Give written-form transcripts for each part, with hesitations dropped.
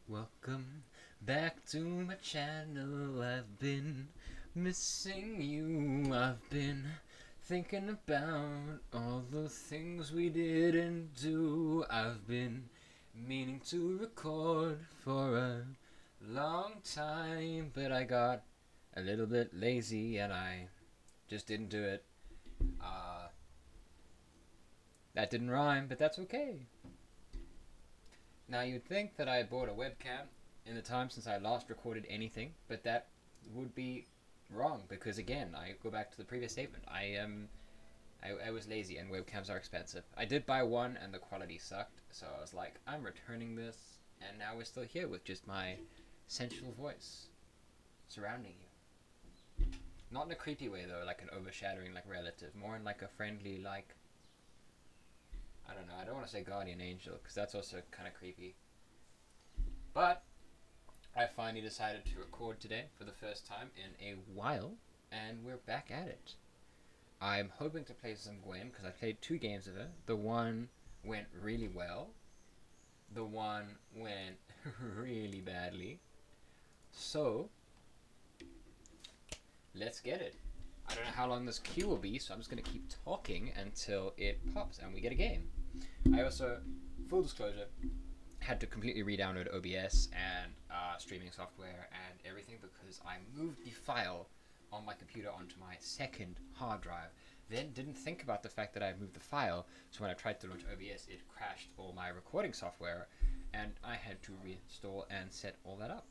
Welcome back to my channel. I've been missing you. I've been thinking about all the things we didn't do. I've been meaning to record for a long time, but I got a little bit lazy and I just didn't do it. Uh, that didn't rhyme, but that's okay. Now, you'd think that I had bought a webcam in the time since I last recorded anything, but that would be wrong because, again, I go back to the previous statement. I was lazy and webcams are expensive. I did buy one and the quality sucked, so I was like, I'm returning this, and now we're still here with just my sensual voice surrounding you. Not in a creepy way, though, like an overshadowing, like relative. More in like a friendly, like, I don't know, I don't want to say guardian angel, because that's also kind of creepy. But I finally decided to record today for the first time in a while, and we're back at it. I'm hoping to play some Gwen, because I played 2 games of her. The one went really well. The one went really badly. So, let's get it. I don't know how long this queue will be, so I'm just going to keep talking until it pops and we get a game. I also, full disclosure, had to completely re-download OBS and streaming software and everything because I moved the file on my computer onto my second hard drive. Then didn't think about the fact that I moved the file, so when I tried to launch OBS, it crashed all my recording software, and I had to reinstall and set all that up.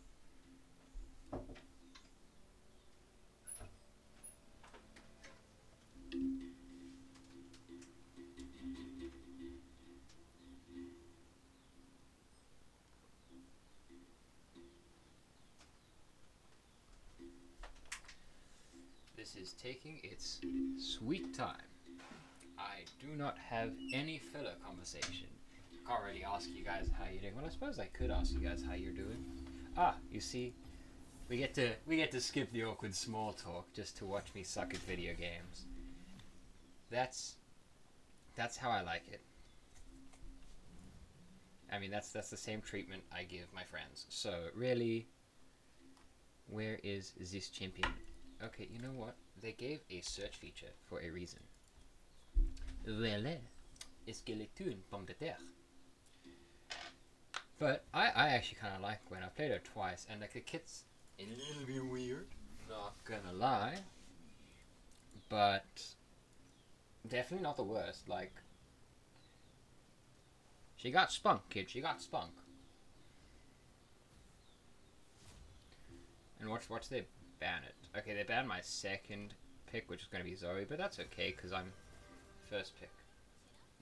This is taking its sweet time. I do not have any filler conversation. Can't really ask you guys how you're doing. Well, I suppose I could ask you guys how you're doing. You see, we get to skip the awkward small talk just to watch me suck at video games. That's how I like it. I mean, that's the same treatment I give my friends. So really, where is this champion? Okay, you know what? They gave a search feature for a reason. Voilà. Est-ce qu'elle est une pomme de terre? But I actually kind of like Gwen. I played her twice, and like the kit's a little bit weird. Not gonna lie, but definitely not the worst. Like, she got spunk, kid. She got spunk. And watch they ban it. Okay, they banned my second pick, which is gonna be Zoe, but that's okay because I'm first pick.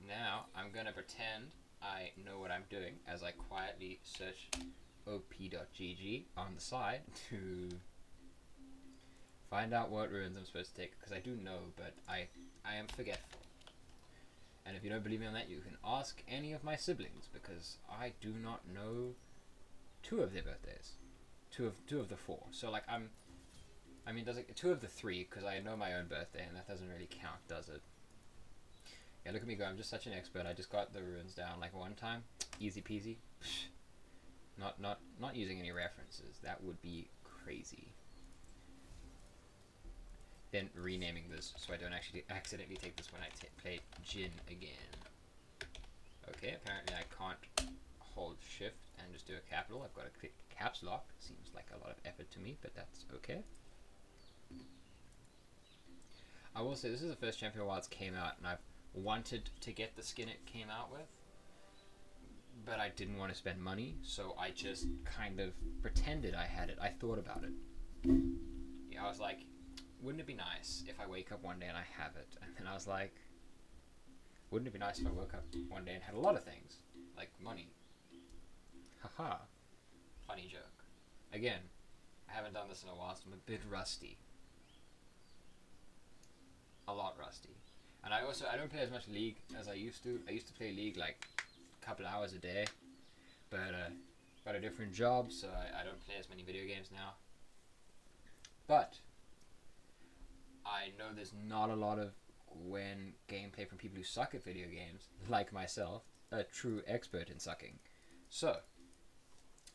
Now I'm gonna pretend I know what I'm doing as I quietly search op.gg on the side to find out what runes I'm supposed to take, because I do know, but I am forgetful. And if you don't believe me on that, you can ask any of my siblings, because I do not know 2 of their birthdays. Two of the 4. So like I mean, does it 2 of the 3, because I know my own birthday, and that doesn't really count, does it? Yeah, look at me go. I'm just such an expert. I just got the runes down like one time. Easy peasy. Not using any references. That would be crazy. Then renaming this so I don't actually accidentally take this when I play Jin again. Okay, apparently I can't hold shift and just do a capital. I've got to click caps lock. Seems like a lot of effort to me, but that's okay. I will say this is the first Champion Wilds came out, and I've wanted to get the skin it came out with, but I didn't want to spend money, so I just kind of pretended I had it. I thought about it. Yeah, I was like, wouldn't it be nice if I wake up one day and I have it? And then I was like, wouldn't it be nice if I woke up one day and had a lot of things, like money? Haha. Funny joke. Again, I haven't done this in a while, so I'm a bit rusty. A lot rusty. And I don't play as much League as I used to. I used to play League like a couple hours a day, but got a different job, so I don't play as many video games now. But I know there's not a lot of Gwen gameplay from people who suck at video games, like myself, a true expert in sucking. So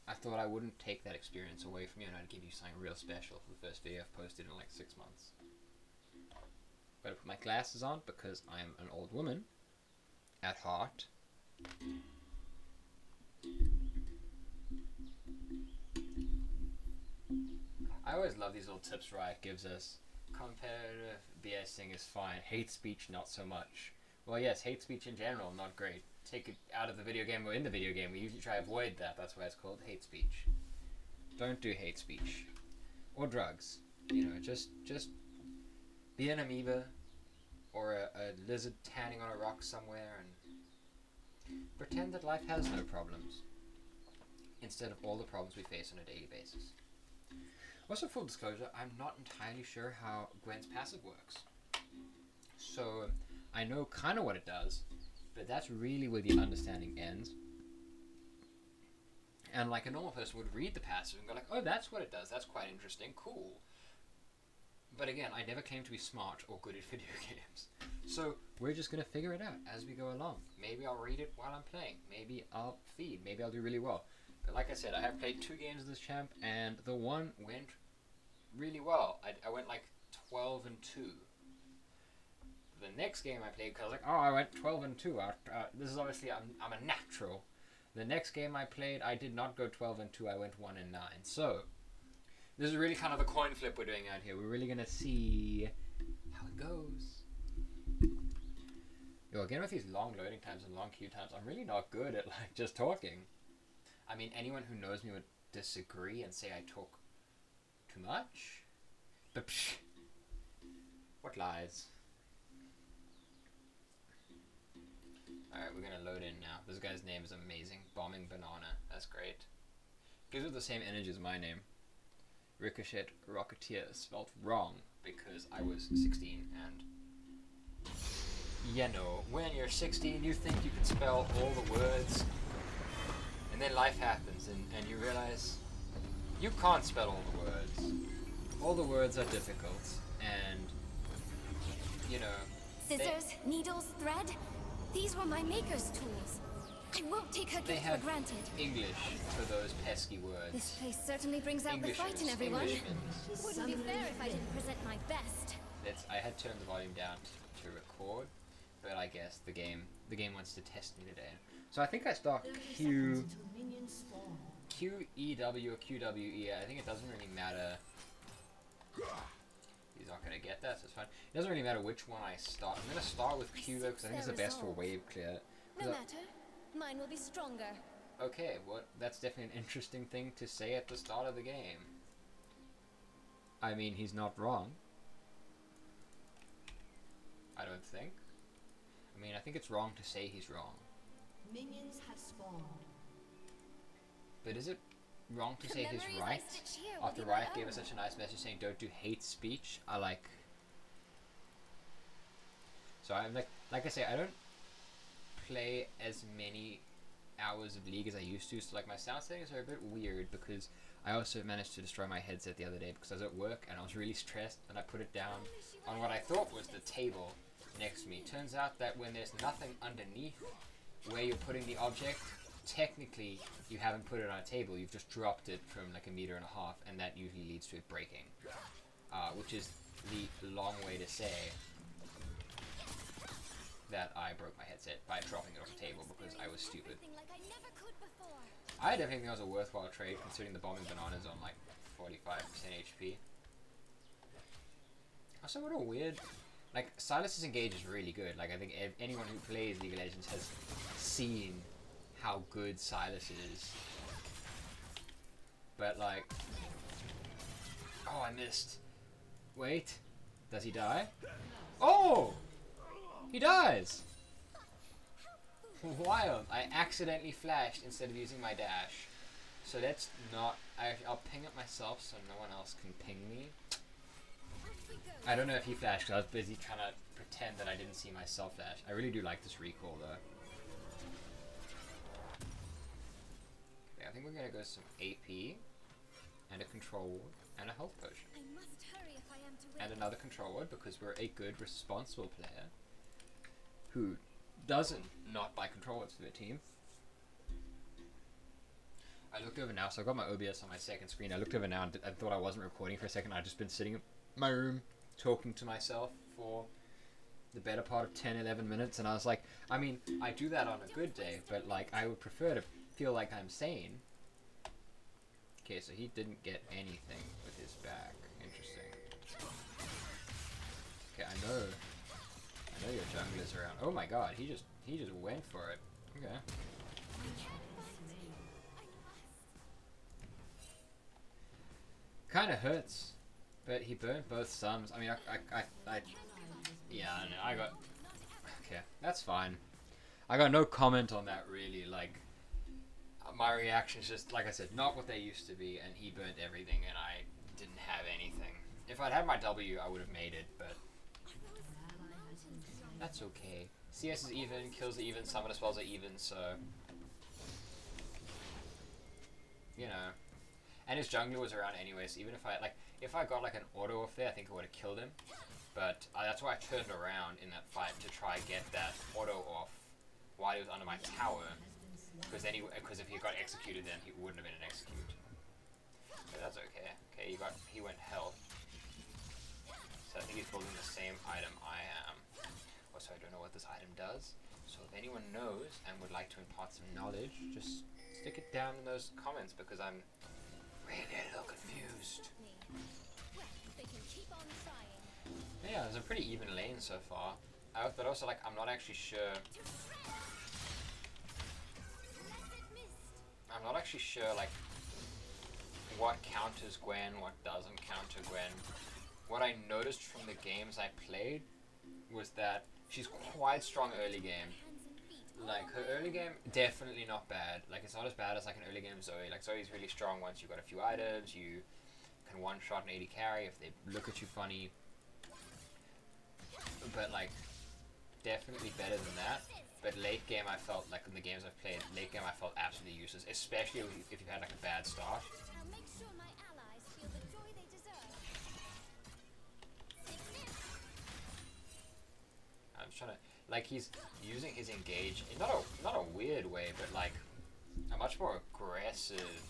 I thought I wouldn't take that experience away from you and I'd give you something real special for the first video I've posted in like 6 months. Gotta put my glasses on because I'm an old woman at heart. I always love these little tips Riot gives us. Competitive BSing is fine. Hate speech, not so much. Well, yes, hate speech in general, not great. Take it out of the video game or in the video game. We usually try to avoid that. That's why it's called hate speech. Don't do hate speech. Or drugs. You know, just be an amoeba or a lizard tanning on a rock somewhere and pretend that life has no problems instead of all the problems we face on a daily basis. Also, full disclosure, I'm not entirely sure how Gwen's passive works. So, I know kind of what it does, but that's really where the understanding ends. And like a normal person would read the passive and go like, oh, that's what it does, that's quite interesting, cool. But again, I never claim to be smart or good at video games. So, we're just going to figure it out as we go along. Maybe I'll read it while I'm playing. Maybe I'll feed. Maybe I'll do really well. But like I said, I have played 2 games of this champ, and the one went really well. I went like 12-2. The next game I played, because I was like, oh, I went 12-2. This is obviously, I'm a natural. The next game I played, I did not go 12-2. I went 1-9. So, this is really kind of a coin flip we're doing out here. We're really going to see how it goes. Yo, again with these long loading times and long queue times, I'm really not good at like just talking. I mean, anyone who knows me would disagree and say I talk too much. But psh, what lies? Alright, we're gonna load in now. This guy's name is amazing. Bombing Banana. That's great. Gives it the same energy as my name. Ricochet Rocketeer, spelled wrong because I was 16 and you know, when you're 16 you think you can spell all the words and then life happens and you realize you can't spell all the words. All the words are difficult and, you know... Scissors, needles, thread? These were my maker's tools. I won't take her gift for granted. English for those pesky words. This place certainly brings out the fight in everyone. Wouldn't be fair if I didn't present my best. I had turned the volume down to record, but I guess the game wants to test me today. So I think I start Q E W or Q W E. I think it doesn't really matter. He's not gonna get that, so it's fine. It doesn't really matter which one I start. I'm gonna start with Q though, because I think it's the best for wave clear. No matter, mine will be stronger. Okay, well, that's definitely an interesting thing to say at the start of the game. I mean, he's not wrong. I don't think. I mean, I think it's wrong to say he's wrong. Minions have spawned. But is it wrong to say he's right? After Riot gave us such a nice message saying don't do hate speech, I like... So I'm like I say, I don't play as many hours of League as I used to, so like my sound settings are a bit weird because I also managed to destroy my headset the other day because I was at work and I was really stressed and I put it down on what I thought was the table next to me. Turns out that when there's nothing underneath where you're putting the object, technically you haven't put it on a table, you've just dropped it from like 1.5 meters, and that usually leads to it breaking. Which is the long way to say that I broke my headset by dropping it off the table because I was stupid. I definitely think it was a worthwhile trade considering the bombing bananas on like 45% HP. Also, what a weird... Like, Silas's engage is really good. Like, I think anyone who plays League of Legends has seen how good Silas is. But like... Oh, I missed. Wait. Does he die? Oh! He dies! Wild. I accidentally flashed instead of using my dash. So that's not... I'll ping it myself so no one else can ping me. I don't know if he flashed because I was busy trying to pretend that I didn't see myself flash. I really do like this recall though. Okay, I think we're gonna go some AP and a control ward and a health potion. I must hurry if I am to win. And another control ward because we're a good, responsible player who doesn't not buy control wards for their team. I looked over now, so I got my OBS on my second screen. I looked over now and I thought I wasn't recording for a second. I'd just been sitting in my room talking to myself for the better part of 10-11 minutes, and I was like, I mean, I do that on a good day, but like I would prefer to feel like I'm sane. Okay, so he didn't get anything with his back. Interesting. Okay, I know your jungler's around. Oh my god, he just went for it. Okay. Kind of hurts, but he burnt both thumbs. I mean, yeah, I know. I got. Okay, that's fine. I got no comment on that really. Like, my reaction's just, like I said, not what they used to be, and he burnt everything, and I didn't have anything. If I'd had my W, I would have made it, but that's okay. CS is even, kills are even, summon spells are even, so you know. And his jungler was around anyway, so even if I got like an auto off there, I think I would have killed him. But that's why I turned around in that fight to try get that auto off while he was under my tower. Because if he got executed, then he wouldn't have been an execute. But that's okay. Okay, he went health. So I think he's building the same item I am. Also, I don't know what this item does. So if anyone knows and would like to impart some knowledge, just stick it down in those comments because I'm really a little confused. Yeah, it's a pretty even lane so far. But also, like, I'm not actually sure. Like, what counters Gwen, what doesn't counter Gwen. What I noticed from the games I played was that she's quite strong early game. Like, her early game, definitely not bad. Like, it's not as bad as, like, an early game Zoe. Like, Zoe's really strong once you've got a few items. You can one-shot an 80 carry if they look at you funny. But, like, definitely better than that. But late game, I felt, like, in the games I've played, late game I felt absolutely useless. Especially if you've had, like, a bad start. I'll make sure my allies feel the joy they deserve. I'm just trying to, like, he's using his engage in not a weird way, but like a much more aggressive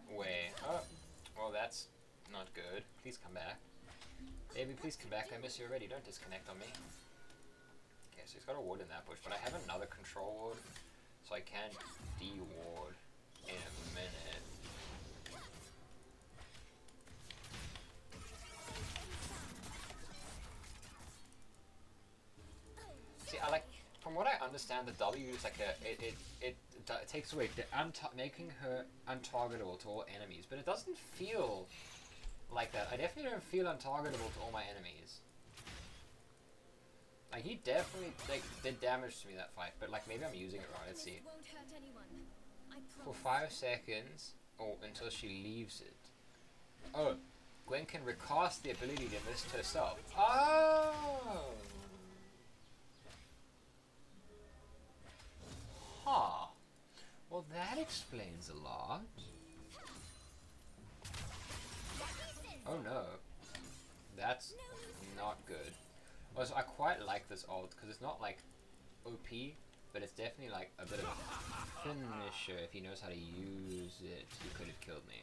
way. Oh, well, that's not good. Please come back. Baby, please come back. I miss you already. Don't disconnect on me. Okay, so he's got a ward in that bush, but I have another control ward, so I can de-ward in a minute. See, I like, from what I understand, the W is like it takes away making her untargetable to all enemies, but it doesn't feel like that. I definitely don't feel untargetable to all my enemies. Like, he definitely did damage to me that fight, but like maybe I'm using it wrong. Let's see. For 5 seconds, or until she leaves it. Oh, Gwen can recast the ability to mist herself. Oh. Huh. Well, that explains a lot. Oh no. That's not good. Also, I quite like this ult, because it's not like OP, but it's definitely like a bit of a finisher. If he knows how to use it, he could have killed me.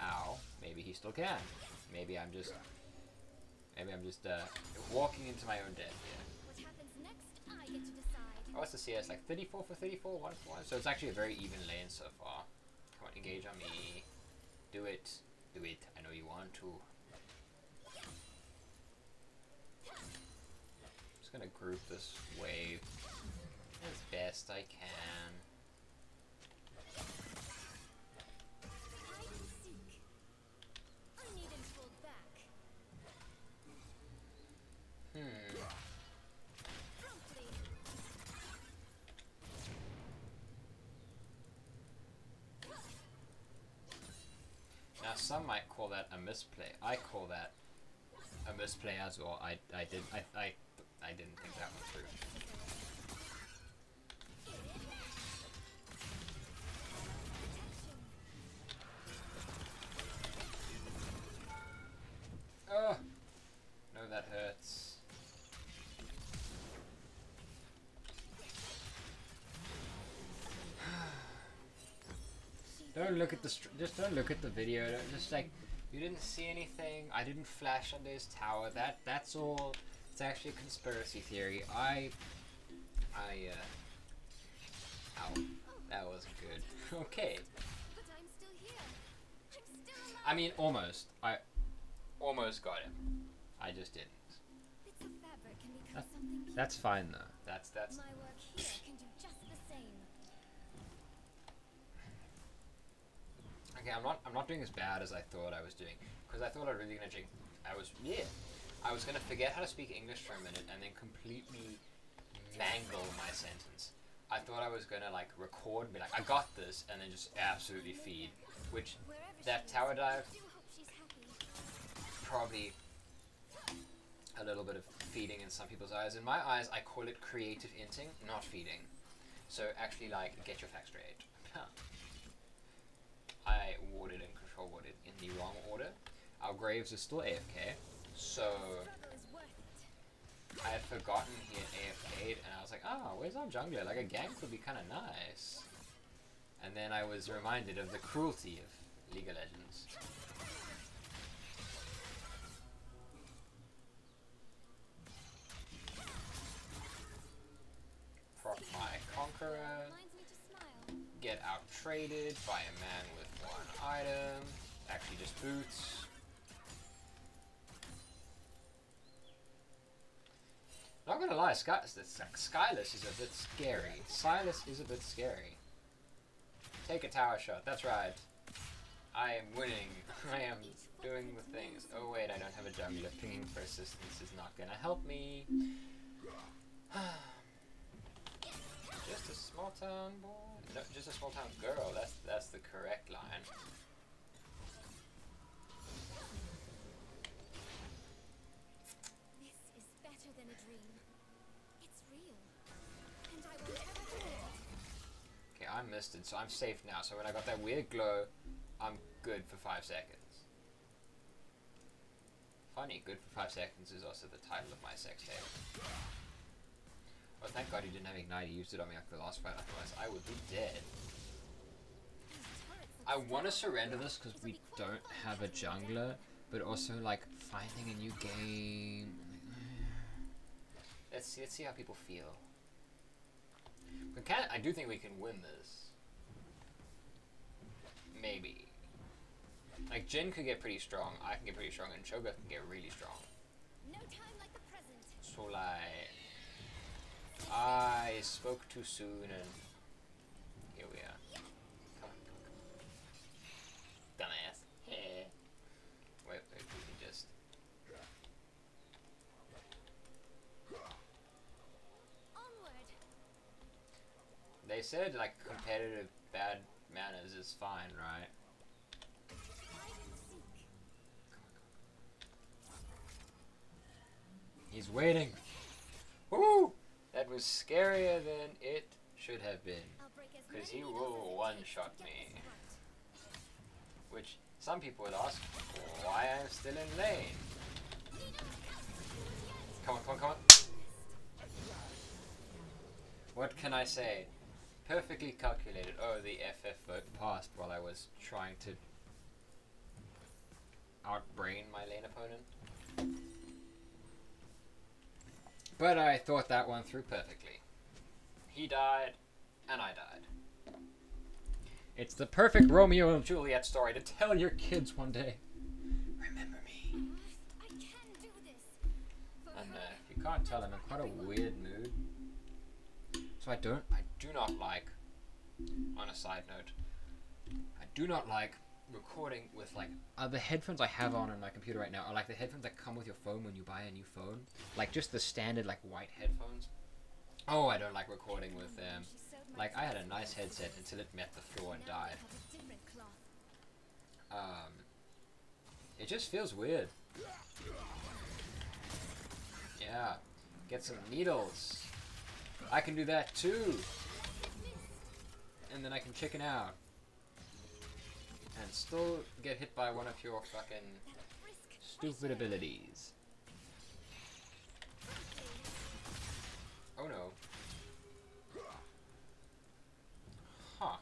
Ow. Maybe he still can. Maybe I'm just walking into my own death here. What happens next, I get to decide. Oh, it's the CS, like 34 for 34, 1 for 1. So it's actually a very even lane so far. Come on, engage on me. Do it. Do it. I know you want to. Just gonna group this wave as best I can. Hide and seek. I need him pulled back. Promptly. Now some might call that a misplay. I call that a misplay as well. I didn't think that one through. Oh, no, that hurts. Don't look at the just don't look at the video. Don't just like you didn't see anything. I didn't flash under his tower. That's all. It's actually a conspiracy theory. Ow, that wasn't good. Okay. But I'm still here. I'm still alive. I mean, almost. I almost got him. I just didn't. Bits of fabric can become something. That's fine though. That's. My work here can do just the same. Okay, I'm not doing as bad as I thought I was doing, because I thought I was really gonna I was gonna forget how to speak English for a minute and then completely mangle my sentence. I thought I was gonna like record and be like, I got this, and then just absolutely feed, which Wherever that she tower is, dive I do hope she's happy. probably a little bit of feeding in some people's eyes. In my eyes, I call it creative inting, not feeding. So actually, like, get your facts straight. I warded and control warded in the wrong order. Our Graves is still AFK, so Struggle is worth it. I had forgotten he had AFK'd, and I was like, oh, where's our jungler? Like, a gank would be kind of nice. And then I was reminded of the cruelty of League of Legends. Proc my Conqueror. Reminds me to smile. Get out traded by a man with one item. Actually, just boots. Not gonna lie, Skyless is a bit scary. Silas is a bit scary. Take a tower shot. That's right. I am winning. I am doing the things. Oh wait, I don't have a jungler. Pinging for assistance is not gonna help me. Just a small town boy? No, just a small town girl. That's the correct line. This is better than a dream. It's real. And I will never forget. Okay, I missed it, so I'm safe now. So when I got that weird glow, I'm good for 5 seconds. Funny, good for 5 seconds is also the title of my sex tape. Oh, thank God he didn't have Ignite. He used it on me after the last fight. Otherwise, I would be dead. I want to surrender this because we don't have a jungler, but also like finding a new game. Let's see how people feel. I do think we can win this. Maybe. Like Jin could get pretty strong. I can get pretty strong, and Cho'Gath can get really strong. No time like the present. So like, I spoke too soon, and here we are. Come on. Dumbass. Wait, we can just. Onward. They said like competitive bad manners is fine, right? Hide and seek. He's waiting. Woo! That was scarier than it should have been. I'll break as 'Cause many he needles will as it one-shot takes to get me. this right. Which some people would ask why I'm still in lane. Come on, come on, come on. What can I say? Perfectly calculated. Oh, the FF vote passed while I was trying to outbrain my lane opponent. But I thought that one through perfectly. He died, and I died. It's the perfect Romeo and Juliet story to tell your kids one day. Remember me. I can do this. For And her. if you can't tell, I'm in quite a weird mood. So I do not like, on a side note, I do not like recording with like the headphones I have on my computer right now are like the headphones that come with your phone when you buy a new phone, like just the standard like white headphones. Oh, I don't like recording with them. She sewed my Like I had a dress. nice headset until it met the floor and Now we died. have a different cloth. It just feels weird. Yeah, get some needles. I can do that too. And then I can chicken out. And still get hit by one of your fucking That brisk stupid abilities. Oh no. Huh.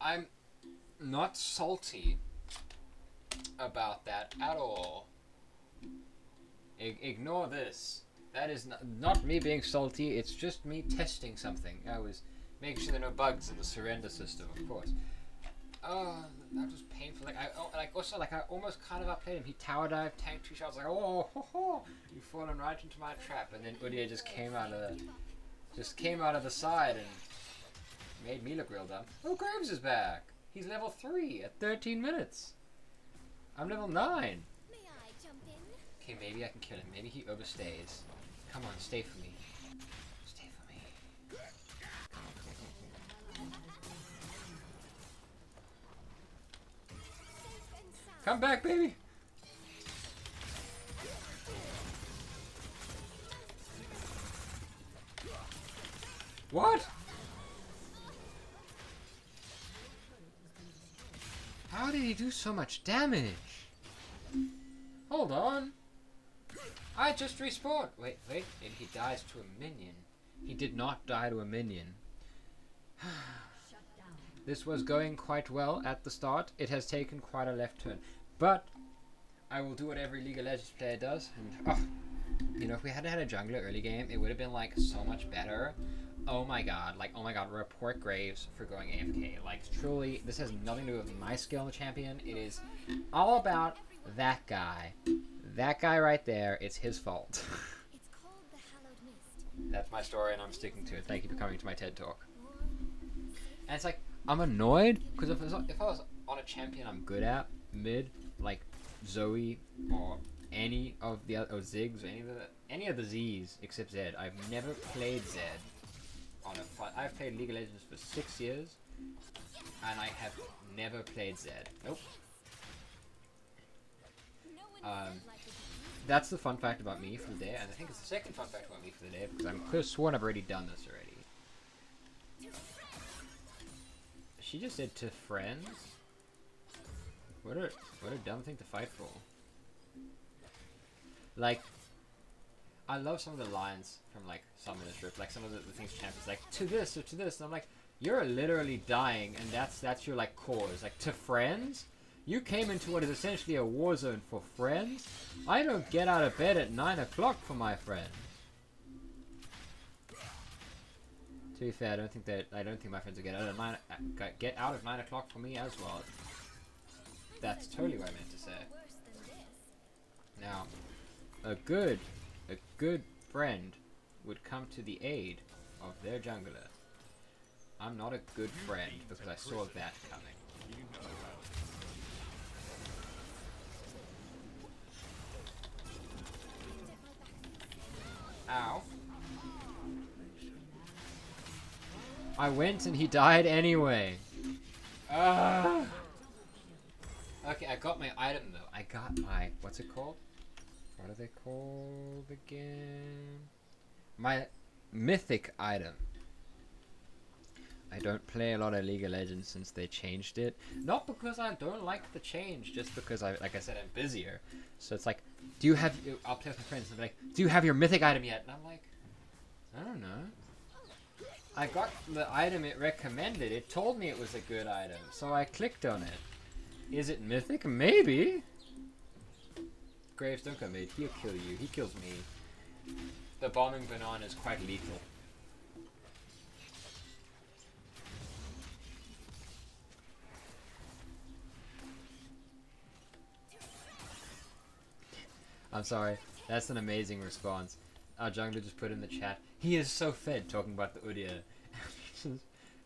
I'm not salty about that at all. Ignore this. That is not me being salty, it's just me testing something. I was making sure there are no bugs in the surrender system, of course. Oh, that was painful. Like, I almost kind of outplayed him. He tower dived, tanked 2 shots, like, oh, ho, ho, you've fallen right into my trap. And then Udia just came out of the side and made me look real dumb. Oh, Graves is back. He's level 3 at 13 minutes. I'm level 9. May I jump in? Okay, maybe I can kill him. Maybe he overstays. Come on, stay for me. Stay for me. Come back, baby! What? How did he do so much damage? Hold on. I just respawned. Wait, and he dies to a minion. He did not die to a minion. This was going quite well at the start. It has taken quite a left turn. But I will do what every League of Legends player does. And, you know, if we had had a jungler early game, it would have been, like, so much better. Oh my god, report Graves for going AFK. Like, truly, this has nothing to do with my skill in the champion. It is all about that guy. That guy right there, it's his fault. It's called the Hallowed Mist. That's my story and I'm sticking to it. Thank you for coming to my TED Talk. And it's like, I'm annoyed, because if I was on a champion I'm good at, mid, like Zoe, or any of the other, or Ziggs, or any of the Z's except Zed. I've never played Zed on a fun. I've played League of Legends for 6 years, and I have never played Zed. Nope. That's the fun fact about me for the day, and I think it's the second fun fact about me for the day, because I'm clear sworn I've already done this already. She just said to friends? What a dumb thing to fight for. Like, I love some of the lines from, like, Summoner's Rift, like some of the things champions like, to this or to this, and I'm like, you're literally dying, and that's your, like, cause. Like, to friends? You came into what is essentially a war zone for friends? I don't get out of bed at 9 o'clock for my friend. To be fair, I don't think my friends will get out of 9 o'clock for me as well. That's totally what I meant to say. Now, a good friend would come to the aid of their jungler. I'm not a good friend because I saw that coming. Ow. I went and he died anyway. Okay, I got my item though. I got my, what's it called? What are they called again? My mythic item. I don't play a lot of League of Legends since they changed it. Not because I don't like the change, just because like I said, I'm busier. So it's like, do you have, I'll play with my friends and be like, do you have your mythic item yet? And I'm like, I don't know. I got the item it recommended. It told me it was a good item, so I clicked on it. Is it mythic? Maybe. Graves, don't go mid. He'll kill you. He kills me. The bombing banana is quite lethal. I'm sorry. That's an amazing response. Our jungler just put in the chat, he is so fed, talking about the Udyr.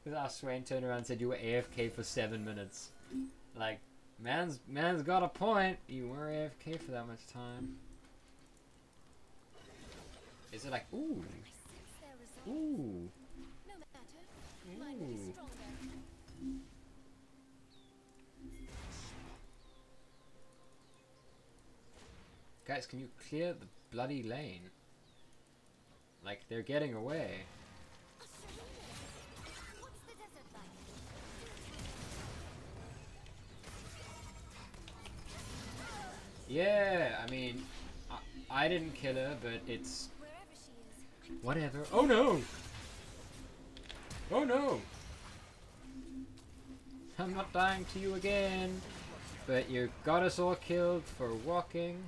Because our Swain turned around and said you were AFK for 7 minutes. Like, man's got a point. You were AFK for that much time. Is it like, ooh. Ooh. Ooh. Guys, can you clear the bloody lane? Like, they're getting away. Yeah, I mean, I didn't kill her, but it's... whatever. Oh no! Oh no! I'm not dying to you again. But you got us all killed for walking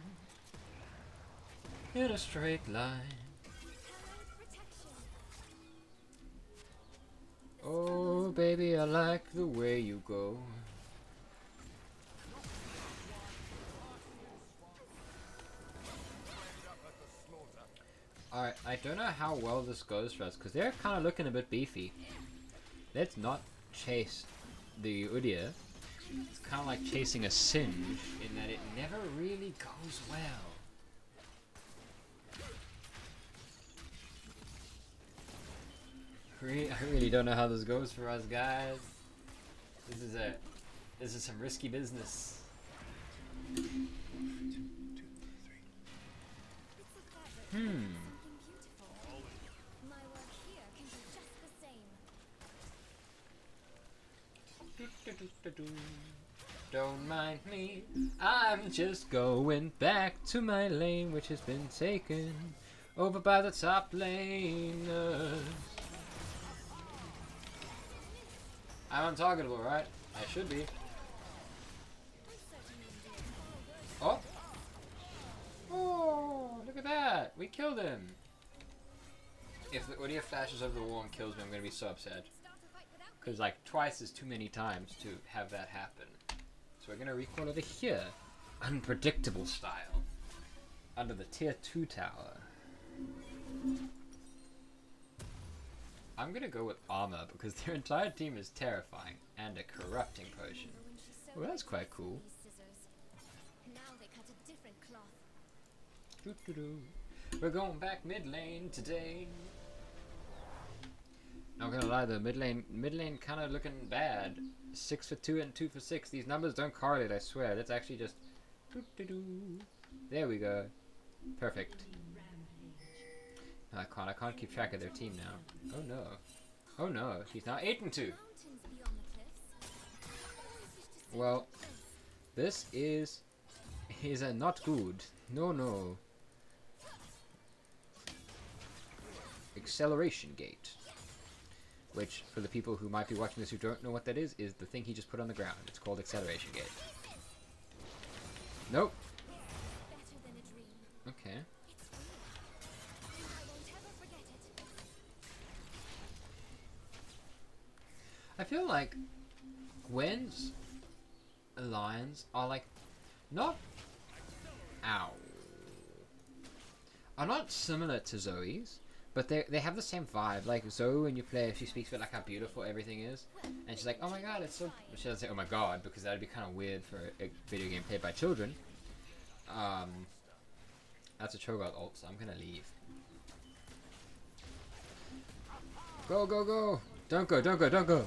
in a straight line. Oh, baby, I like the way you go. Alright, I don't know how well this goes for us, because they're kind of looking a bit beefy. Let's not chase the Udyr. It's kind of like chasing a Singe, in that it never really goes well. I really don't know how this goes for us, guys. This is some risky business. Don't mind me, I'm just going back to my lane, which has been taken over by the top laners. I'm untargetable, right? I should be. Oh! Oh, look at that! We killed him! If the Udyr flashes over the wall and kills me, I'm gonna be so upset. Because, like, twice is too many times to have that happen. So we're gonna recall over here. Unpredictable style. Under the tier 2 tower. I'm gonna go with armor because their entire team is terrifying. And a corrupting potion. Well, that's quite cool. We're going back mid lane today. Not gonna lie though, mid lane kind of looking bad. 6 for 2 and 2 for 6. These numbers don't correlate, I swear. That's actually just... There we go. Perfect. No, I can't keep track of their team now. Oh no. Oh no, he's now 8 and 2. Well, this is not good. No. Acceleration gate. Which, for the people who might be watching this who don't know what that is the thing he just put on the ground. It's called acceleration gate. Nope. Okay. I feel like Gwen's lines are like not are not similar to Zoe's, but they have the same vibe. Like Zoe, when you play, she speaks about like how beautiful everything is, and she's like, "Oh my god, it's so." She doesn't say, "Oh my god," because that'd be kind of weird for a video game played by children. That's a Cho'Gath ult, so I'm gonna leave. Go! Don't go!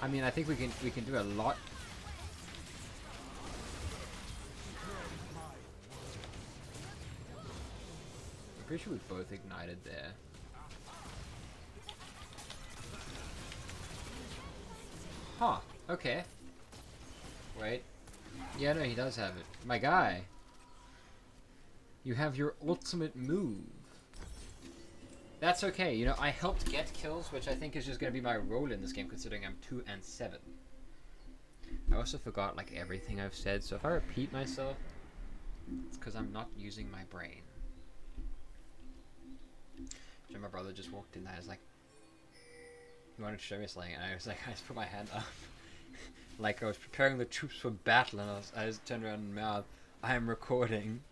I mean, I think we can do a lot. I'm pretty sure we both ignited there. Huh. Okay. Wait. Yeah, no, he does have it. My guy. You have your ultimate move. That's okay, you know, I helped get kills, which I think is just going to be my role in this game, considering I'm 2 and 7. I also forgot, like, everything I've said, so if I repeat myself, it's because I'm not using my brain. So my brother just walked in there, I was like, he wanted to show me something, and I was like, I just put my hand up. Like I was preparing the troops for battle, and I just turned around and mouthed, I am recording.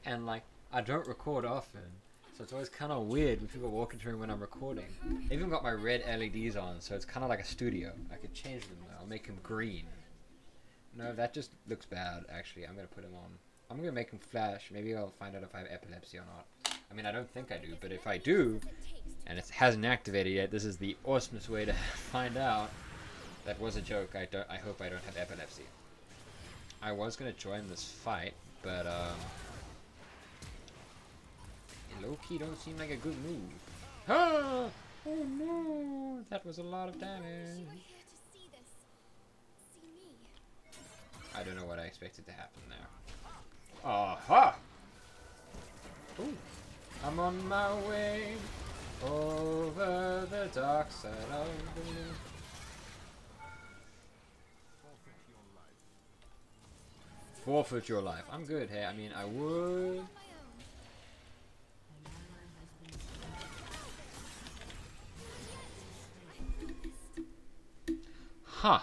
And, like, I don't record often. So it's always kind of weird when people walk into the room when I'm recording. I even got my red LEDs on, so it's kind of like a studio. I could change them though. I'll make them green. No, that just looks bad, actually. I'm going to put him on. I'm going to make him flash. Maybe I'll find out if I have epilepsy or not. I mean, I don't think I do, but if I do, and it hasn't activated yet, this is the awesomest way to find out. That was a joke. I hope I don't have epilepsy. I was going to join this fight, but, low-key don't seem like a good move. Ah! Oh no! That was a lot of damage. I don't know what I expected to happen there. Aha! Ooh. I'm on my way. dark side of the moon. Forfeit your life. I'm good. Hey, I mean, I would. Huh.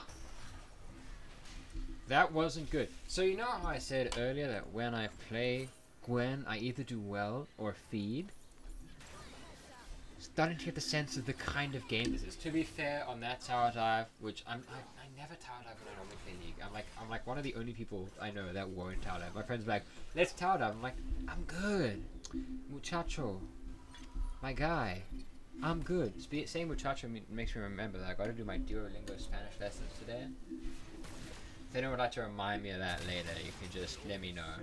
That wasn't good. So you know how I said earlier that when I play Gwen, I either do well or feed? Starting to get the sense of the kind of game this is. To be fair, on that tower dive, which I never tower dive when I normally play League. I'm like one of the only people I know that won't tower dive. My friends are like, let's tower dive. I'm like, I'm good, muchacho, my guy. I'm good. Saying muchacho makes me remember that I got to do my Duolingo Spanish lessons today. If anyone would like to remind me of that later, you can just let me know.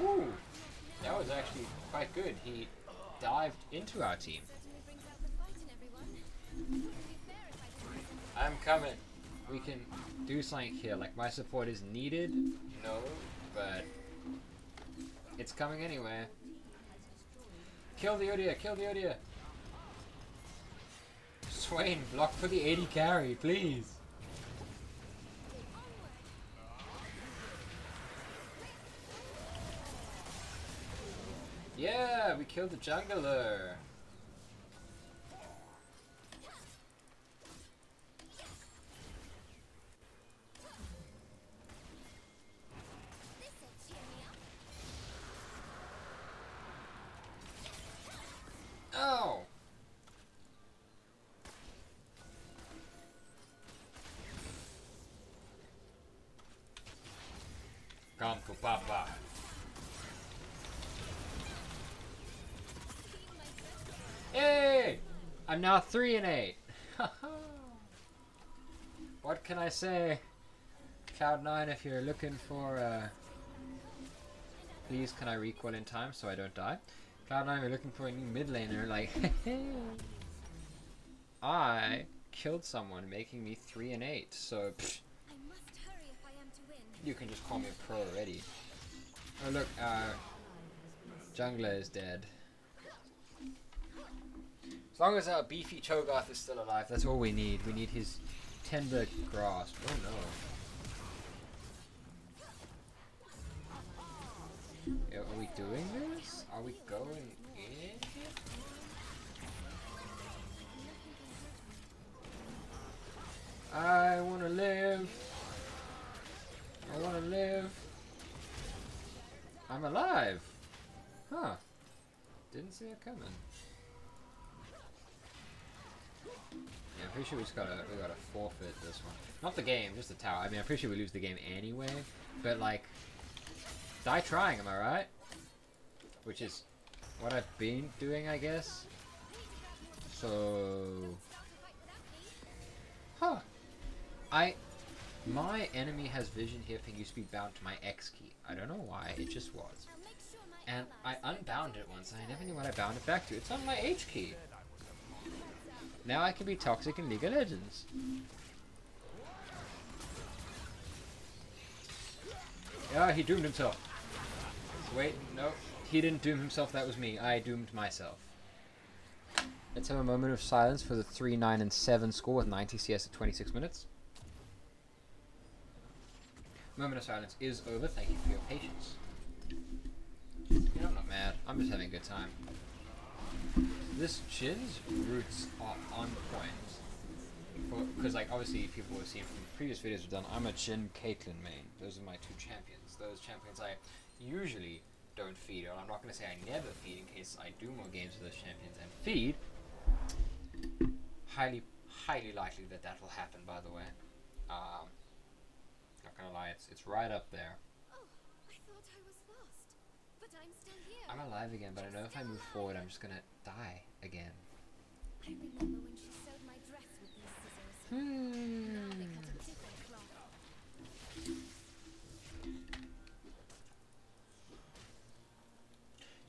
Ooh, that was actually quite good. He dived into our team. I'm coming. We can do something here. Like, my support is needed. No, but it's coming anyway. Kill the Odia, kill the Odia. Swain, block for the 80 carry, please. Yeah, we killed the jungler. Oh! Come to Papa. Hey! I'm now 3-8. What can I say? Cloud9, if you're looking for please can I recoil in time so I don't die? Cloud9, if you're looking for a new mid laner, like I killed someone making me 3-8, so pfft, you can just call me a pro already. Oh look, jungler is dead. As long as our beefy Cho'Gath is still alive, that's all we need. We need his tender grasp. Oh no. Are we doing this? Are we going in? I wanna live. I wanna live. I'm alive. Huh. Didn't see it coming. Yeah, I'm pretty sure we gotta forfeit this one. Not the game, just the tower. I mean, I'm pretty sure we lose the game anyway. But like, die trying, am I right? Which is what I've been doing, I guess. So, huh? My enemy has vision here thing used to be bound to my X key. I don't know why, it just was. And I unbound it once, and I never knew what I bound it back to. It's on my H key. Now I can be toxic in League of Legends. Yeah, he doomed himself. Wait, no. He didn't doom himself, that was me. I doomed myself. Let's have a moment of silence for the 3, 9, and 7 score with 90 CS at 26 minutes. Moment of silence is over. Thank you for your patience. You know, I'm not mad. I'm just having a good time. This Jin's roots are on point. Because, like, obviously people have seen from previous videos we've done, I'm a Jin Caitlyn main. Those are my two champions. Those champions I usually don't feed, or I'm not going to say I never feed in case I do more games with those champions and feed. Highly likely that will happen, by the way. Not gonna lie, it's right up there. Oh, I thought I was lost, but I'm still here. I'm alive again, but I know if I move forward, I'm just gonna die again. I remember when she sewed my dress with these scissors. Now they cut a different cloth.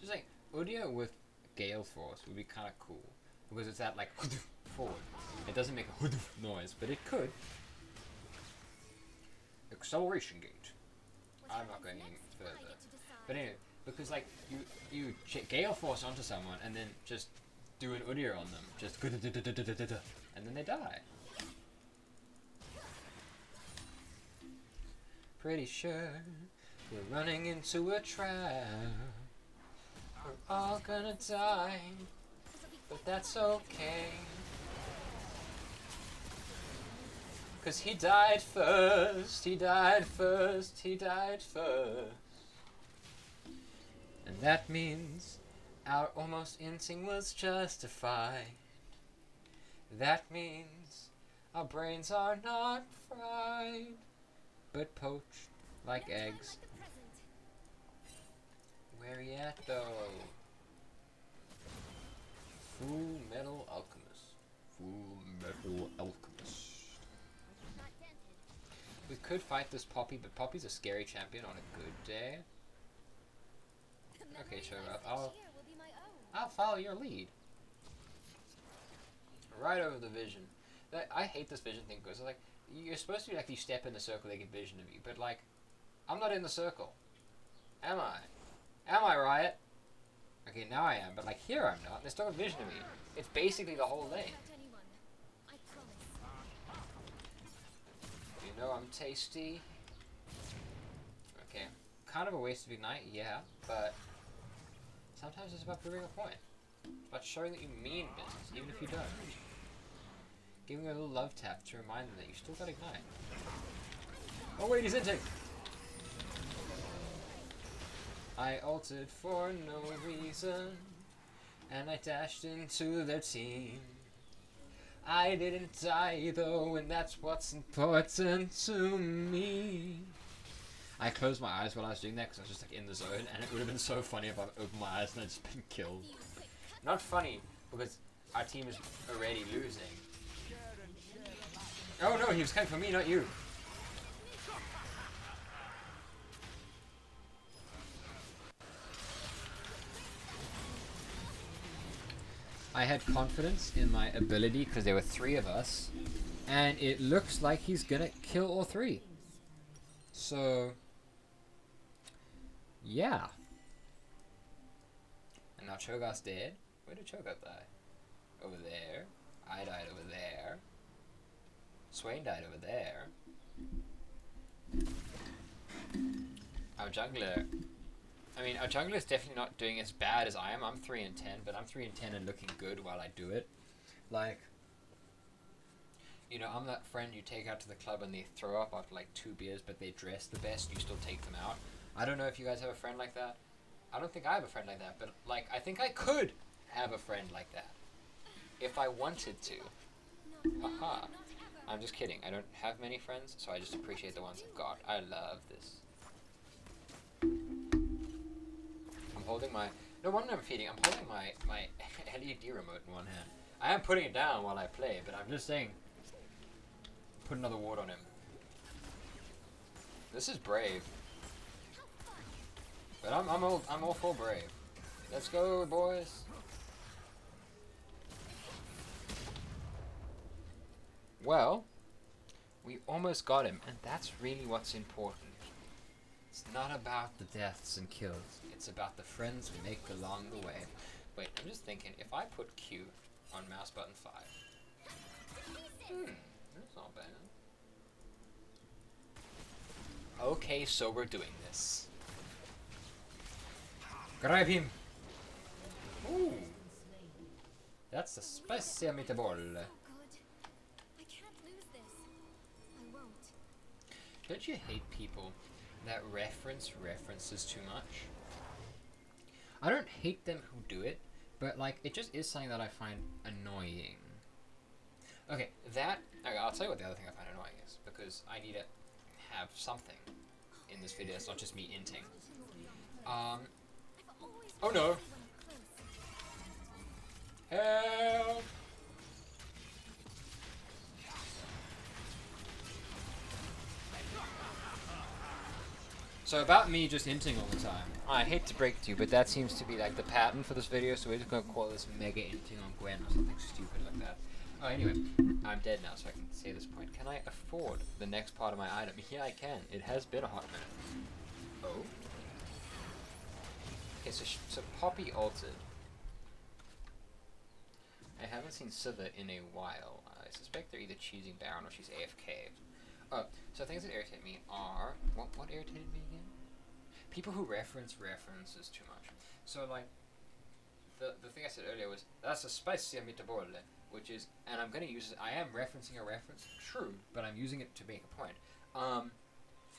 Just like Udyr with Gale Force would be kind of cool because it's that like forward. It doesn't make a noise, but it could. Acceleration gate. I'm not going any further. But anyway, Because like you Gale Force onto someone and then just do an Udyr on them, just and then they die. Pretty sure we're running into a trap. We're all gonna die, but that's okay. 'Cause he died first, he died first, he died first. And that means our almost inting was justified. That means our brains are not fried, but poached like eggs. Where he at though? Full Metal Alchemist. Full Metal Alchemist. We could fight this Poppy, but Poppy's a scary champion on a good day. Okay, sure. I'll follow your lead. Right over the vision. I hate this vision thing because like you're supposed to be like you step in the circle, they get vision of you, but like I'm not in the circle. Am I? Am I, Riot? Okay, now I am, but like here I'm not. They still have vision of me. It's basically the whole thing. You know I'm tasty. Okay, kind of a waste of Ignite, yeah, but sometimes it's about proving a point. It's about showing that you mean business, even if you don't. Giving a little love tap to remind them that you still got Ignite. Oh wait, he's inting! I altered for no reason, and I dashed into their team. I didn't die though, and that's what's important to me. I closed my eyes while I was doing that because I was just like in the zone, and it would have been so funny if I opened my eyes and I'd just been killed. Not funny, because our team is already losing. Oh no, he was coming for me, not you. I had confidence in my ability because there were 3 of us, and it looks like he's gonna kill all 3. So, yeah. And now Cho'Gath's dead. Where did Cho'Gath die? Over there. I died over there. Swain died over there. Our jungler... I mean, our jungler is definitely not doing as bad as I am. I'm 3 and 10, but I'm 3 and 10 and looking good while I do it. Like, you know, I'm that friend you take out to the club and they throw up after like 2 beers, but they dress the best, you still take them out. I don't know if you guys have a friend like that. I don't think I have a friend like that, but like, I think I could have a friend like that. If I wanted to. Haha. I'm just kidding. I don't have many friends, so I just appreciate the ones I've got. I love this. I'm holding my... No wonder I'm feeding. I'm holding my LED remote in one hand. I am putting it down while I play, but I'm just saying... Put another ward on him. This is brave. But I'm all full brave. Let's go, boys. Well, we almost got him, and that's really what's important. It's not about the deaths and kills, it's about the friends we make along the way. Wait, I'm just thinking, if I put Q on mouse button 5... that's not bad. Okay, so we're doing this. Grab him! Ooh! That's a spicy meatball. Don't you hate people that reference references too much? I don't hate them who do it, but like it just is something that I find annoying. Okay, I'll tell you what the other thing I find annoying is, because I need to have something in this video. It's not just me inting. Oh no! Help! So about me just inting all the time. I hate to break it to you, but that seems to be like the pattern for this video, so we're just gonna call this mega inting on Gwen or something stupid like that. Oh, anyway, I'm dead now, so I can say this point. Can I afford the next part of my item? Yeah, I can. It has been a hot minute. Oh? Okay, so Poppy altered. I haven't seen Scyther in a while. I suspect they're either choosing Baron or she's AFK. Oh, so things that irritate me are... What irritated me again? People who reference references too much. So, like, the thing I said earlier was, that's a spicy meatball, which is, and I'm going to use it, I am referencing a reference, true, but I'm using it to make a point.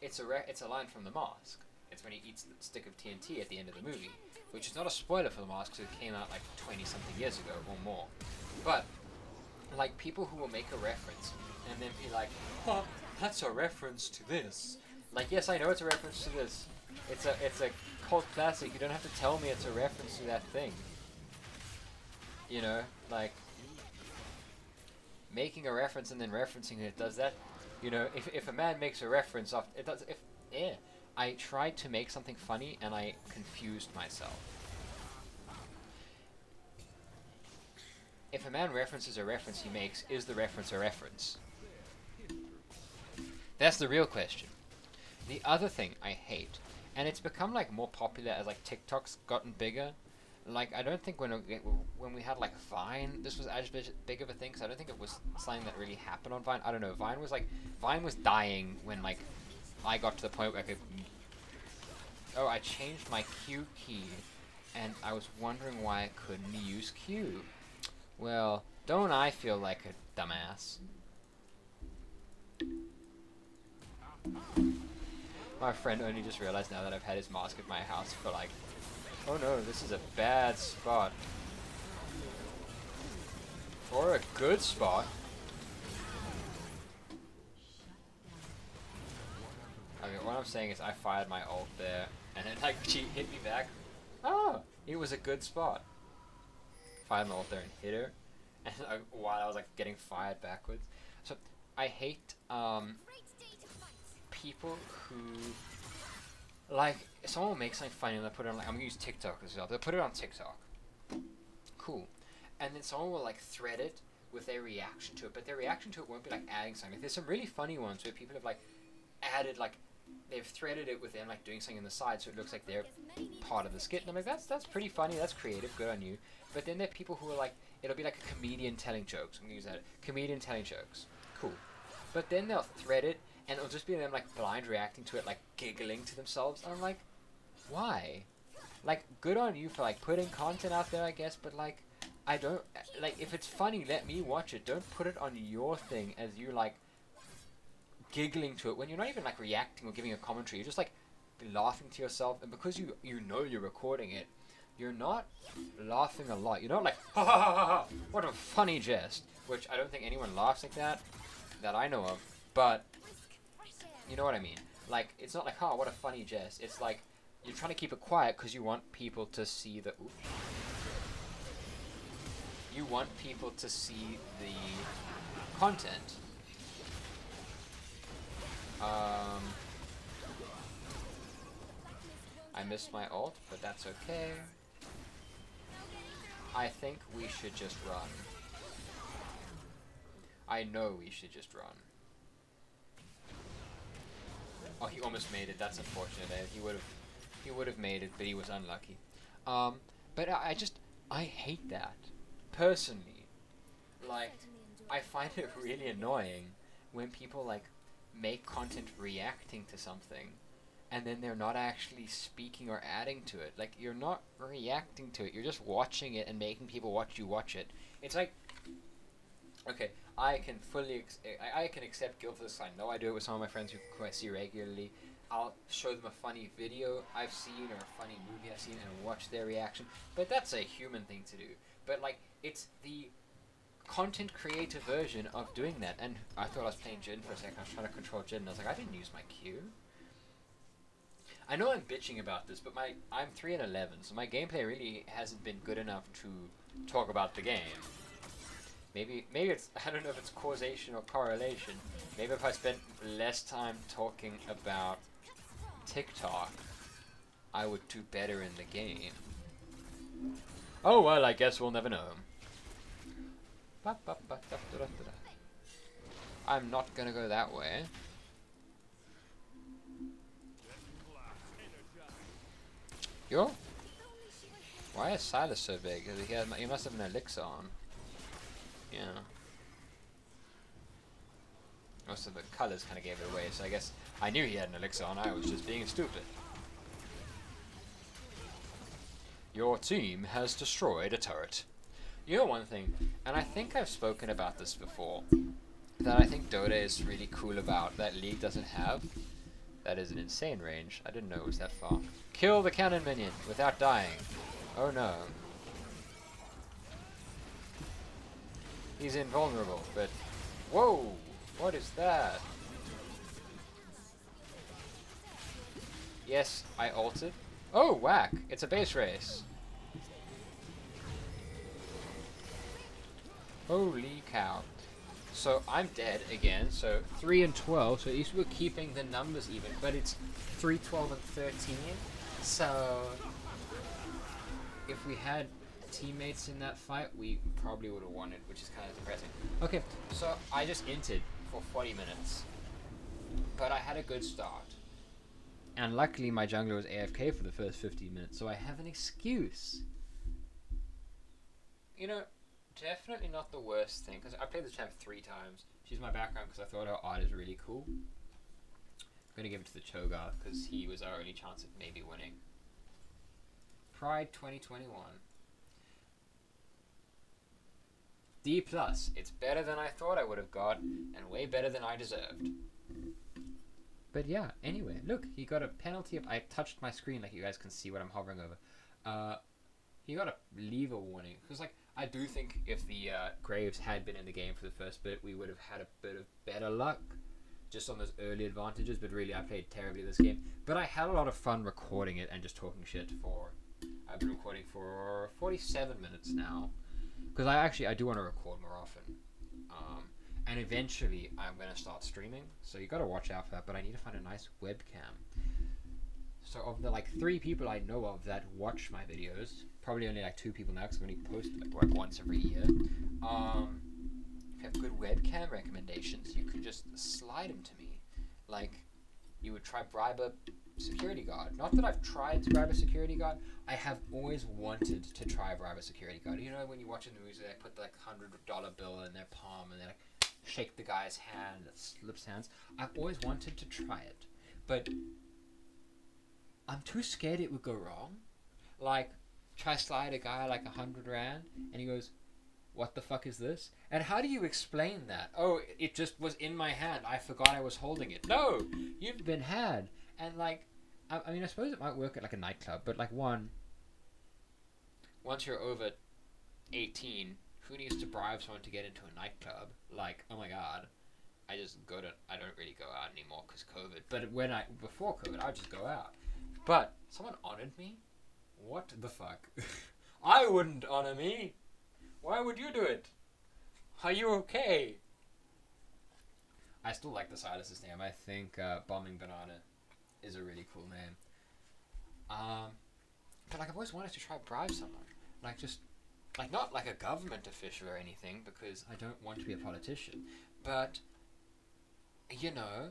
It's a line from The Mask. It's when he eats the stick of TNT at the end of the movie, which is not a spoiler for The Mask, because it came out like 20-something years ago or more. But, like, people who will make a reference and then be like, oh, that's a reference to this. Like, yes, I know it's a reference to this. It's a cult classic. You don't have to tell me it's a reference to that thing. You know, like, making a reference and then referencing it does that. You know, if a man makes a reference off, it does. I tried to make something funny and I confused myself. If a man references a reference he makes, is the reference a reference? That's the real question. The other thing I hate, and it's become like more popular as like TikTok's gotten bigger. Like, I don't think when we had like Vine, this was as big of a thing. Cause I don't think it was something that really happened on Vine. I don't know. Vine was dying when like I got to the point where I could. Oh, I changed my Q key, and I was wondering why I couldn't use Q. Well, don't I feel like a dumbass? My friend only just realized now that I've had his mask at my house for like, oh no, this is a bad spot. Or a good spot. I mean, what I'm saying is I fired my ult there, and it like she hit me back. Oh, it was a good spot. Fired my ult there and hit her, and while I was like getting fired backwards. So I hate people who like someone will make something funny and they'll put it on like I'm gonna use TikTok as well. They'll put it on TikTok. Cool. And then someone will like thread it with their reaction to it, but their reaction to it won't be like adding something. Like, there's some really funny ones where people have like added like they've threaded it with them like doing something on the side so it looks like they're part of the skit. And I'm like, that's pretty funny, that's creative, good on you. But then there are people who are like, it'll be like a comedian telling jokes. I'm gonna use that. Comedian telling jokes. Cool. But then they'll thread it and it'll just be them like blind reacting to it, like giggling to themselves. And I'm like, why? Like, good on you for like putting content out there, I guess, but like, I don't, like, if it's funny, let me watch it. Don't put it on your thing as you like giggling to it when you're not even like reacting or giving a commentary. You're just like laughing to yourself, and because you know you're recording it, you're not laughing a lot. You're not like, ha ha ha ha ha, what a funny jest, which I don't think anyone laughs like that I know of, but you know what I mean. Like, it's not like, oh, what a funny jest. It's like, you're trying to keep it quiet because you want people to see the, you want people to see the content. I missed my ult, but that's okay. I think we should just run. I know we should just run. Oh, he almost made it. That's unfortunate. He would have made it, but he was unlucky. But I hate that. Personally. Like, I find it really annoying when people, like, make content reacting to something, and then they're not actually speaking or adding to it. Like, you're not reacting to it. You're just watching it and making people watch you watch it. It's like, okay, I can fully I can accept guilt for this. I know I do it with some of my friends who I see regularly. I'll show them a funny video I've seen or a funny movie I've seen and watch their reaction. But that's a human thing to do. But like, it's the content creator version of doing that. And I thought I was playing Jin for a second. I was trying to control Jin and I was like, I didn't use my Q. I know I'm bitching about this, but I'm 3 and 11, so my gameplay really hasn't been good enough to talk about the game. Maybe it's, I don't know if it's causation or correlation. Maybe if I spent less time talking about TikTok, I would do better in the game. Oh well, I guess we'll never know. I'm not gonna go that way. Yo? Why is Silas so big? He must have an elixir on. Yeah. Most of the colors kind of gave it away, so I guess I knew he had an elixir on. I was just being stupid. Your team has destroyed a turret. You know one thing, and I think I've spoken about this before, that I think Dota is really cool about, that League doesn't have. That is an insane range. I didn't know it was that far. Kill the cannon minion without dying. Oh no. He's invulnerable, but... Whoa! What is that? Yes, I ulted. Oh, whack! It's a base race. Holy cow. So I'm dead again, so 3 and 12, so at least we're keeping the numbers even, but it's 3, 12, and 13, so if we had teammates in that fight, we probably would have won it, which is kind of depressing. Okay, so I just inted for 40 minutes, but I had a good start. And luckily my jungler was AFK for the first 15 minutes, so I have an excuse. You know, definitely not the worst thing, because I played this champ 3 times. She's my background because I thought her art is really cool. I'm going to give it to the Cho'Gath because he was our only chance of maybe winning. Pride 2021. D+. It's better than I thought I would have got, and way better than I deserved. But yeah, anyway, look, he got a penalty. I touched my screen like you guys can see what I'm hovering over. He got a lever warning. Because, like, I do think if the Graves had been in the game for the first bit, we would have had a bit of better luck. Just on those early advantages, but really I played terribly this game. But I had a lot of fun recording it and just talking shit for... I've been recording for 47 minutes now. Because I do want to record more often. And eventually I'm going to start streaming. So you got to watch out for that. But I need to find a nice webcam. So of the like 3 people I know of that watch my videos, probably only like 2 people now because I only post like once every year. If you have good webcam recommendations, you could just slide them to me. Like, you would try bribe a security guard. Not that I've tried to bribe a security guard. I have always wanted to try bribe a security guard. You know when you watch in the movies, they put like $100 bill in their palm and they like shake the guy's hand that slips hands. I've always wanted to try it, but I'm too scared it would go wrong. Like, try slide a guy like 100 rand, and he goes, "What the fuck is this?" And how do you explain that? Oh, it just was in my hand. I forgot I was holding it. No, you've been had. And like, I mean, I suppose it might work at like a nightclub, but like once you're over 18, who needs to bribe someone to get into a nightclub? Like, oh my god, I don't really go out anymore because COVID. But before COVID, I would just go out. But someone honored me? What the fuck? I wouldn't honor me. Why would you do it? Are you okay? I still like the Silas's name. I think Bombing Banana is a really cool name. But like I've always wanted to try bribe someone. Like just like not like a government official or anything because I don't want to be a politician. But you know,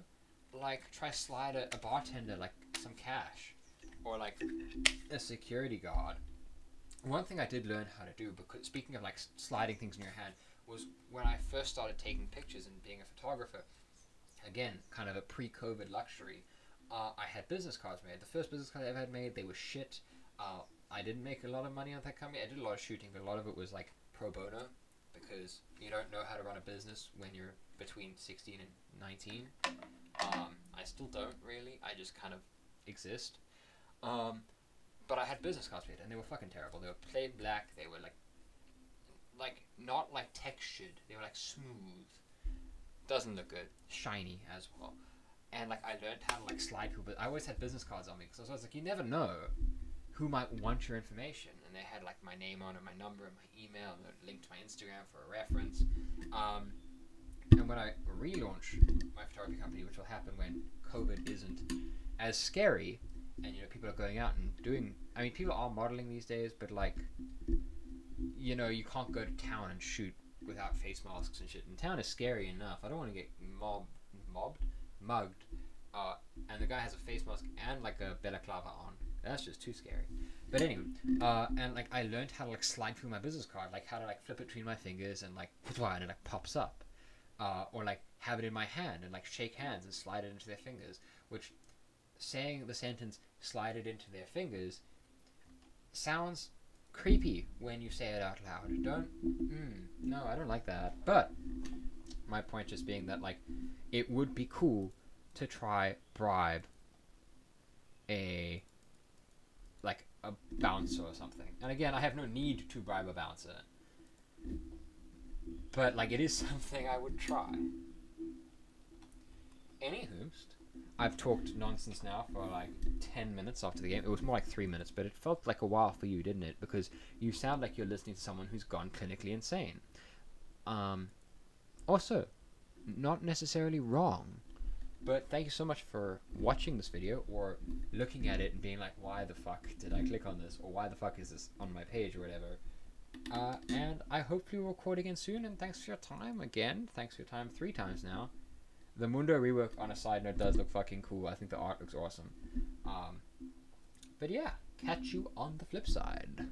like try slide a bartender like some cash. Or like a security guard. One thing I did learn how to do, because speaking of like sliding things in your hand, was when I first started taking pictures and being a photographer. Again, kind of a pre-COVID luxury. I had business cards made. The first business cards I ever had made, they were shit. I didn't make a lot of money on that company. I did a lot of shooting, but a lot of it was like pro bono, because you don't know how to run a business when you're between 16 and 19. I still don't really. I just kind of exist. But I had business cards made, and they were fucking terrible. They were plain black. They were like not like textured. They were like smooth. Doesn't look good. Shiny as well. And like I learned how to like slide people. But I always had business cards on me because I was like, you never know who might want your information. And they had like my name on it, my number, and my email, and it linked to my Instagram for a reference. And when I relaunch my photography company, which will happen when COVID isn't as scary. And, you know, people are going out and doing... I mean, people are modeling these days, but, like, you know, you can't go to town and shoot without face masks and shit. And town is scary enough. I don't want to get mugged. And the guy has a face mask and, like, a balaclava on. That's just too scary. But anyway, and like I learned how to like slide through my business card, like how to like flip it between my fingers and like and it like pops up, or like have it in my hand and like shake hands and slide it into their fingers. Which, saying the sentence "slide it into their fingers" sounds creepy when you say it out loud. No, I don't like that. But my point just being that like it would be cool to try bribe a bouncer or something. And again, I have no need to bribe a bouncer, but like it is something I would try. Anywho, I've talked nonsense now for like 10 minutes after the game. It was more like 3 minutes, but it felt like a while for you, didn't it? Because you sound like you're listening to someone who's gone clinically insane. Also, not necessarily wrong. But thank you so much for watching this video or looking at it and being like, why the fuck did I click on this? Or why the fuck is this on my page or whatever? And I hope you record again soon, and thanks for your time again. Thanks for your time 3 times now. The Mundo rework, on a side note, does look fucking cool. I think the art looks awesome. But yeah, catch you on the flip side.